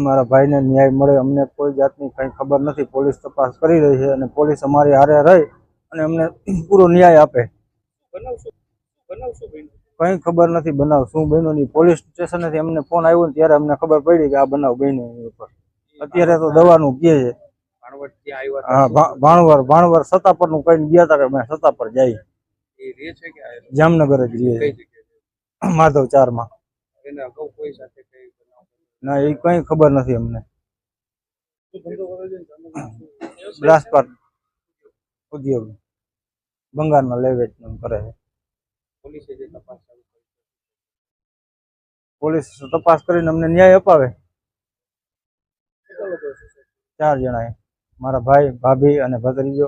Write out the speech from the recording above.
મારા ભાઈને ન્યાય મળે અમને કોઈ જાતની કંઈ ખબર નથી. પોલીસ તપાસ કરી રહી છે અને પોલીસ અમારી હારે રહી અને અમને પૂરો ન્યાય આપે. કંઈ ખબર નથી બનાવ શું બન્યો નહીં. પોલીસ સ્ટેશનેથી અમને ફોન આવ્યો ને ત્યારે અમને ખબર પડી કે આ બનાવ બન્યો એની ઉપર. અત્યારે તો દવાનું કહે છે. હા, ભાણવર સતાપર નું કઈ ગયા હતા કે મેં સતાપર જાય જામનગર જ રહીએ માધવ 4 માં. ના એ કઈ ખબર નથી અમને. ગ્લાસપાટ ઉદ્યોગ બંગાળના લેવેચ કરે છે. પોલીસ તપાસ કરીને અમને ન્યાય અપાવે. 4 જણા, મારા ભાઈ, ભાભી અને ભત્રીજો.